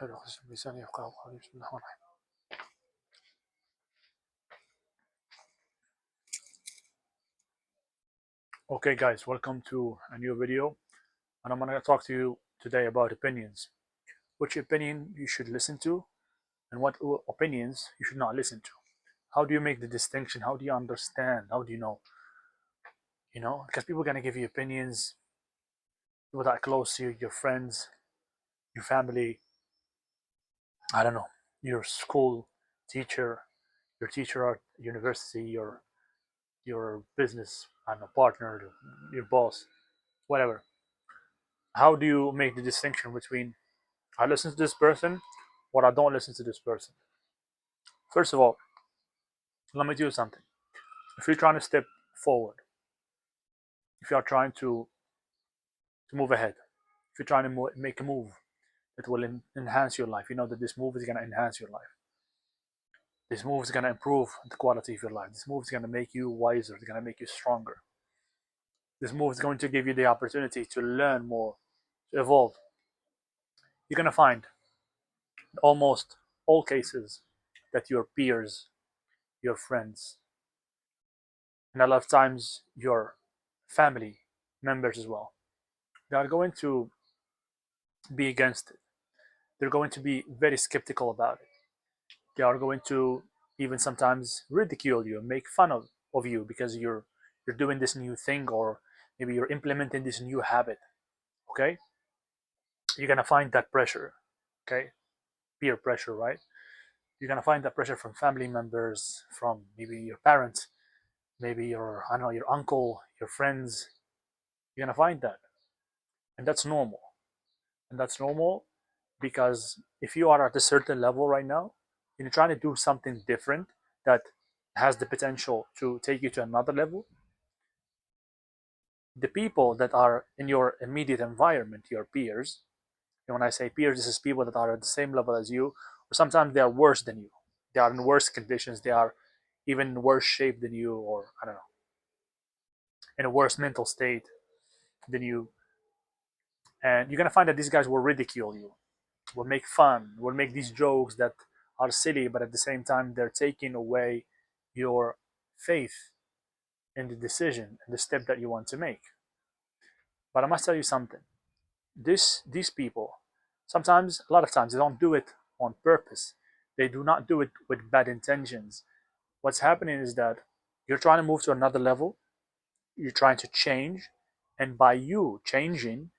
Okay, guys, welcome to a new video, and I'm going to talk to you today about opinions. Which opinion you should listen to, and what opinions you should not listen to. How do you make the distinction? How do you understand? How do you know? Because people are going to give you opinions, people that are close to you, your friends, your family, I don't know, your school teacher, your teacher at university, your business, I don't know, partner, your boss, whatever. How do you make the distinction between I listen to this person or I don't listen to this person? First of all, let me tell you something. If you're trying to step forward, if you are trying to move ahead, if you're trying to make a move that will enhance your life, you know that this move is going to enhance your life. This move is going to improve the quality of your life. This move is going to make you wiser. It's going to make you stronger. This move is going to give you the opportunity to learn more, to evolve. You're going to find in almost all cases that your peers, your friends, and a lot of times your family members as well, they are going to be against it. They're going to be very skeptical about it. They are going to even sometimes ridicule you and make fun of you because you're doing this new thing, or maybe you're implementing this new habit. Okay, you're gonna find that pressure. Okay, peer pressure, right? You're gonna find that pressure from family members, from maybe your parents, maybe your, I don't know, your uncle, your friends. You're gonna find that, and that's normal. And that's normal because if you are at a certain level right now and you're trying to do something different that has the potential to take you to another level, the people that are in your immediate environment, your peers, and when I say peers, this is people that are at the same level as you, or sometimes they are worse than you. They are in worse conditions, they are even in worse shape than you, or I don't know, in a worse mental state than you. And you're gonna find that these guys will ridicule you, will make fun, will make these jokes that are silly, but at the same time they're taking away your faith in the decision and the step that you want to make. But I must tell you something. These people, sometimes, a lot of times, they don't do it on purpose. They do not do it with bad intentions. What's happening is that you're trying to move to another level, you're trying to change, and by you changing,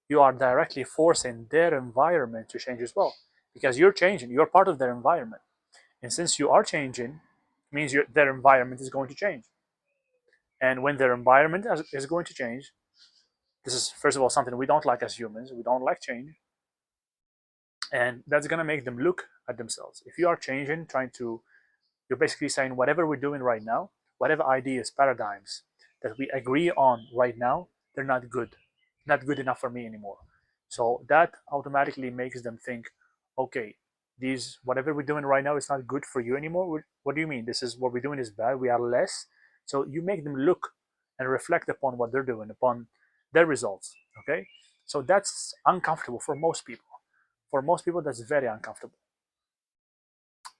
you are directly forcing their environment to change as well. Because you're changing, you're part of their environment. And since you are changing, it means their environment is going to change. And when their environment is going to change, this is, first of all, something we don't like as humans. We don't like change. And that's going to make them look at themselves. If you are changing, you're basically saying whatever we're doing right now, whatever ideas, paradigms that we agree on right now, they're not good enough for me anymore. So that automatically makes them think, okay, these whatever we're doing right now is not good for you anymore. What do you mean? This is what we're doing is bad. We are less. So you make them look and reflect upon what they're doing, upon their results. Okay, so that's uncomfortable for most people. For most people, that's very uncomfortable,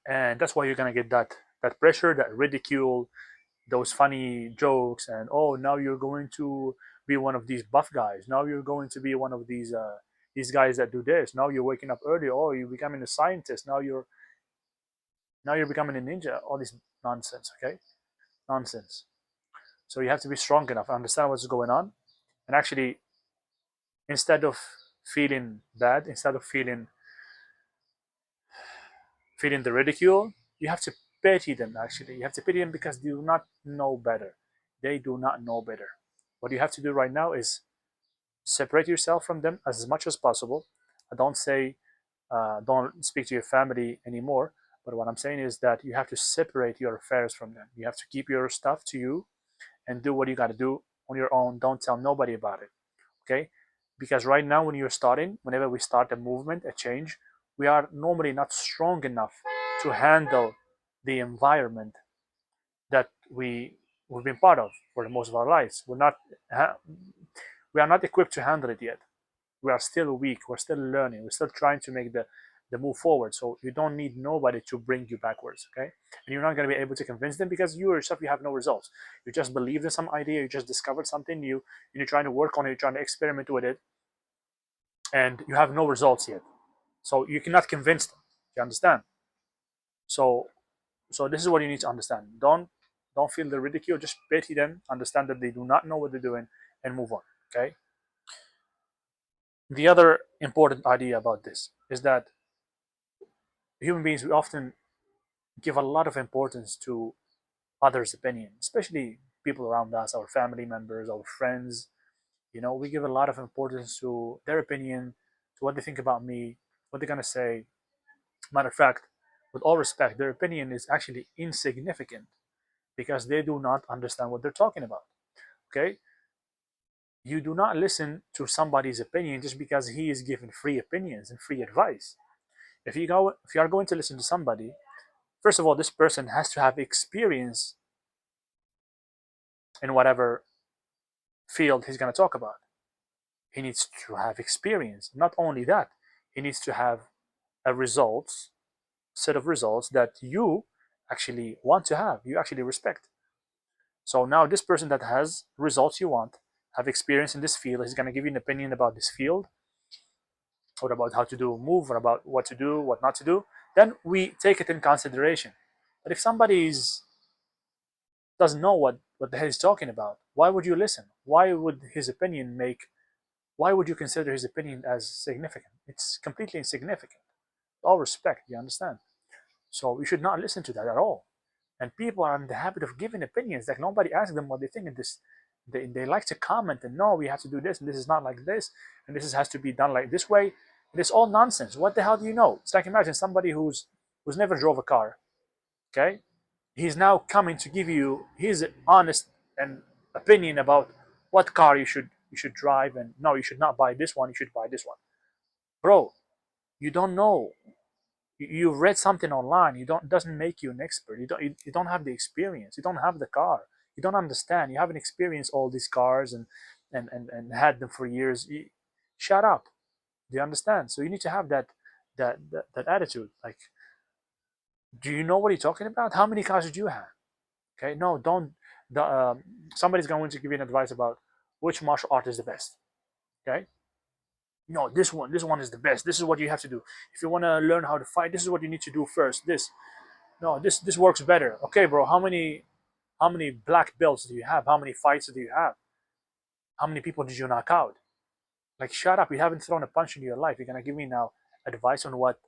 and that's why you're gonna get that pressure, that ridicule, those funny jokes, and oh, now you're going to be one of these buff guys. Now you're going to be one of these guys that do this. Now you're waking up early. Oh, you're becoming a scientist. Now you're becoming a ninja. All this nonsense. Okay, nonsense. So you have to be strong enough, understand what's going on, and actually, instead of feeling bad, instead of feeling the ridicule, you have to pity them. Actually, you have to pity them because they do not know better. They do not know better. What you have to do right now is separate yourself from them as much as possible. I don't say don't speak to your family anymore, but what I'm saying is that you have to separate your affairs from them. You have to keep your stuff to you and do what you got to do on your own. Don't tell nobody about it. Okay, because right now when you're starting, whenever we start a movement, a change, we are normally not strong enough to handle the environment that we've been part of for the most of our lives. We are not equipped to handle it yet. We are still weak. We're still learning. We're still trying to make the move forward. So you don't need nobody to bring you backwards, okay? And you're not going to be able to convince them because you yourself, you have no results. You just believed in some idea, you just discovered something new, and you're trying to work on it, you're trying to experiment with it, and you have no results yet. So you cannot convince them. You understand? So so this is what you need to understand. Don't feel the ridicule. Just pity them. Understand that they do not know what they're doing, and move on. Okay. The other important idea about this is that human beings, we often give a lot of importance to others' opinion, especially people around us, our family members, our friends. We give a lot of importance to their opinion, to what they think about me, what they're gonna say. Matter of fact, with all respect, their opinion is actually insignificant because they do not understand what they're talking about. Okay, you do not listen to somebody's opinion just because he is giving free opinions and free advice. If you are going to listen to somebody, first of all, this person has to have experience in whatever field he's going to talk about. He needs to have experience. Not only that, he needs to have a results set of results that you actually want to have, you actually respect. So now this person that has results you want, have experience in this field, is going to give you an opinion about this field, or about how to do a move, or about what to do, what not to do. Then we take it in consideration. But if somebody doesn't know what the hell he's talking about, why would you listen? Why would you consider his opinion as significant? It's completely insignificant. All respect, you understand? So you should not listen to that at all. And people are in the habit of giving opinions. Like nobody asks them what they think. And they like to comment and no, we have to do this and this is not like this and has to be done like this way. It's all nonsense. What the hell do you know? It's like imagine somebody who's never drove a car. Okay, he's now coming to give you his honest and opinion about what car you should drive, and no, you should not buy this one. You should buy this one, bro. You don't know. You've read something online. You don't Doesn't make you an expert. You don't have the experience. You don't have the car. You don't understand. You haven't experienced all these cars and had them for years. Shut up. Do you understand? So you need to have that attitude. Like, do you know what you're talking about? How many cars did you have? Okay, no, don't. The Somebody's going to give you an advice about which martial art is the best. Okay, no, this one is the best. This is what you have to do if you want to learn how to fight. This is what you need to do first. This works better. Okay, bro, how many black belts do you have? How many fights do you have? How many people did you knock out? Like, shut up. You haven't thrown a punch in your life. You're gonna give me now advice on what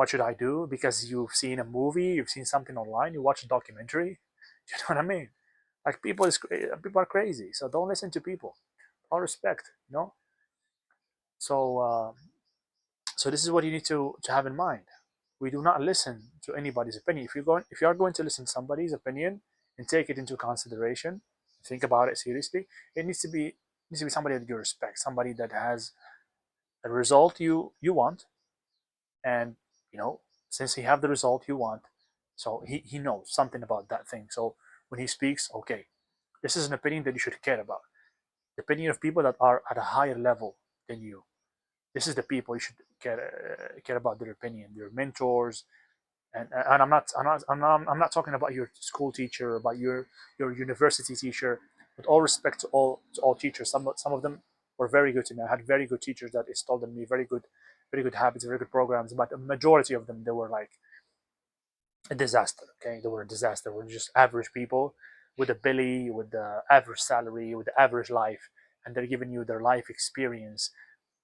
should I do because you've seen a movie, you've seen something online, you watch a documentary. You know what I mean? Like, people are crazy, so don't listen to people. All respect, so so this is what you need to have in mind. We do not listen to anybody's opinion. If you are going to listen to somebody's opinion and take it into consideration, think about it seriously, it needs to be somebody that you respect, somebody that has a result you want, and since he have the result you want, so he knows something about that thing. So when he speaks, okay, this is an opinion that you should care about. The opinion of people that are at a higher level than you. This is the people you should care about their opinion, their mentors. And I'm not talking about your school teacher, about your university teacher. With all respect to all teachers, some of them were very good to me. I had very good teachers that installed in me very good habits, very good programs. But a majority of them, they were like a disaster. Okay, they were a disaster. They were just average people with a belly, with the average salary, with the average life, and they're giving you their life experience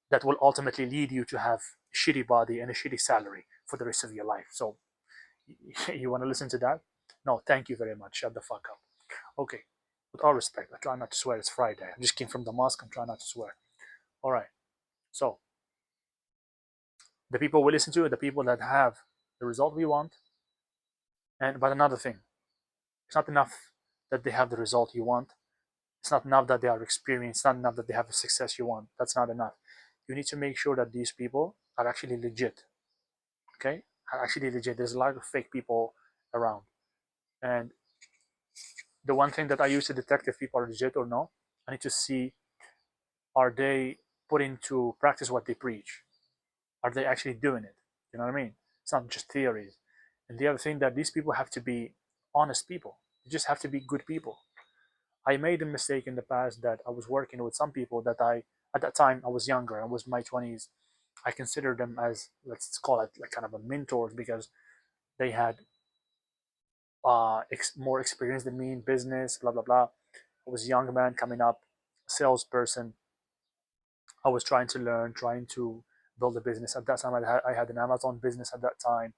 that will ultimately lead you to have a shitty body and a shitty salary for the rest of your life. So you want to listen to that? No, thank you very much. Shut the fuck up. Okay. With all respect, I try not to swear. It's Friday. I just came from the mosque. I'm trying not to swear. All right. So the people we listen to are the people that have the result we want. And but another thing, it's not enough that they have the result you want. It's not enough that they are experienced. It's not enough that they have the success you want. That's not enough. You need to make sure that these people are actually legit. Okay, are actually legit. There's a lot of fake people around, and the one thing that I use to detect if people are legit or no, I need to see, are they put into practice what they preach? Are they actually doing it? You know what I mean? It's not just theories. And the other thing, that these people have to be honest people. They just have to be good people. I made a mistake in the past, that I was working with some people that at that time I was younger, I was in my 20s. I considered them as, let's call it like kind of a mentors, because they had more experience than me in business, blah blah blah. I was a young man coming up, a salesperson. I was trying to learn, trying to build a business. At that time, I had an Amazon business at that time.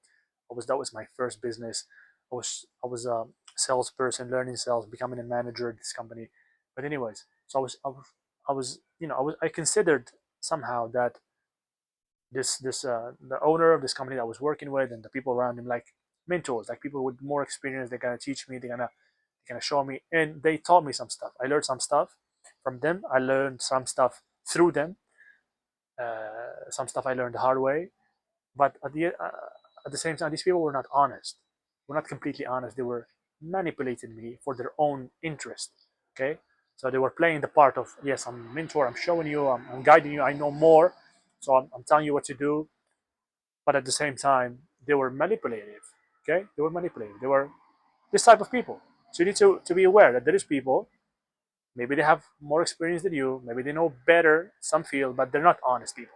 That was my first business. I was a salesperson, learning sales, becoming a manager at this company. But anyways, so I considered somehow that the owner of this company that I was working with, and the people around him, like mentors, like people with more experience. They're gonna teach me. They're gonna show me, and they taught me some stuff. I learned some stuff from them. I learned some stuff through them. Some stuff I learned the hard way. But at the same time, these people were not honest. Were not completely honest. They were manipulating me for their own interest. Okay, so they were playing the part of, yes, I'm a mentor. I'm showing you. I'm guiding you. I know more, so I'm telling you what to do. But at the same time, they were manipulative. Okay, they were manipulative. They were this type of people. So you need to be aware that there is people. Maybe they have more experience than you. Maybe they know better some field, but they're not honest people.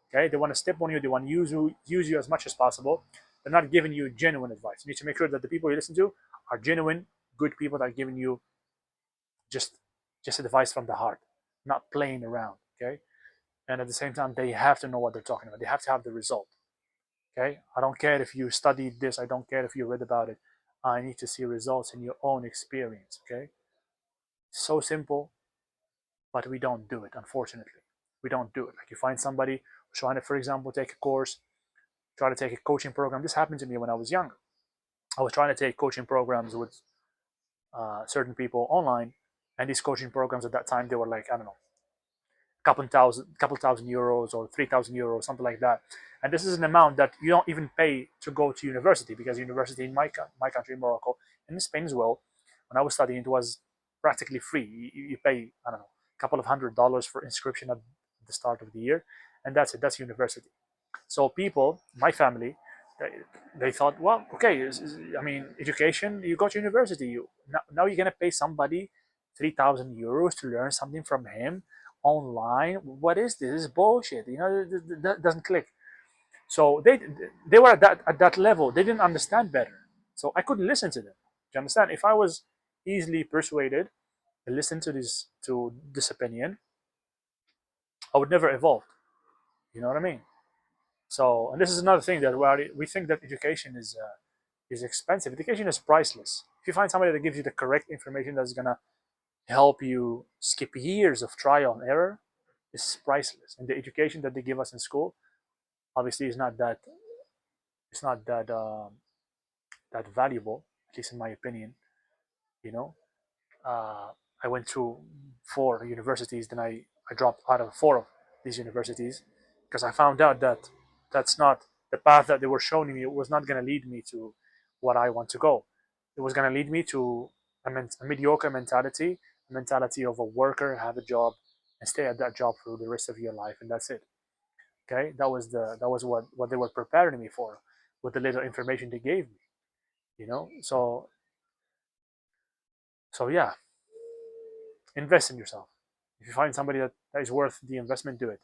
Okay, they want to step on you. They want to use you as much as possible. They're not giving you genuine advice. You need to make sure that the people you listen to are genuine, good people that are giving you just just advice from the heart, not playing around. Okay, and at the same time, they have to know what they're talking about. They have to have the result. Okay, I don't care if you studied this. I don't care if you read about it. I need to see results in your own experience. Okay, so simple, but we don't do it. Unfortunately, we don't do it. Like, you find somebody trying to, for example, take a course, try to take a coaching program. This happened to me when I was younger. I was trying to take coaching programs with certain people online, and these coaching programs at that time, they were like, I don't know, couple thousand euros or 3,000 euros, something like that. And this is an amount that you don't even pay to go to university, because university in my country, Morocco, and in Spain as well, when I was studying, it was practically free. You pay, I don't know, a couple of $100 for inscription at the start of the year, and that's it. That's university. So people, my family, they thought, well, okay, I mean, education, you go to university, now you're gonna pay somebody 3,000 euros to learn something from him online. What is this? This is bullshit. That doesn't click. So they were at that level. They didn't understand better. So I couldn't listen to them. Do you understand? If I was easily persuaded and listen to this opinion, I would never evolve. You know what I mean? So, and this is another thing, that we think that education is expensive. Education is priceless. If you find somebody that gives you the correct information that's gonna help you skip years of trial and error, it's priceless. And the education that they give us in school, obviously, is not that it's not that valuable, at least in my opinion. You know, uh, I went through 4 universities, then I dropped out of 4 of these universities, because I found out that that's not the path that they were showing me. It was not going to lead me to what I want to go. It was going to lead me to a mediocre mentality, a mentality of a worker, have a job, and stay at that job for the rest of your life, and that's it. Okay, that was what they were preparing me for, with the little information they gave me. So yeah, invest in yourself. If you find somebody that is worth the investment, do it.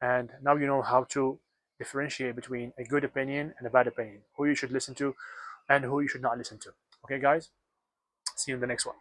And now you know how to differentiate between a good opinion and a bad opinion, who you should listen to and who you should not listen to. Okay, guys? See you in the next one.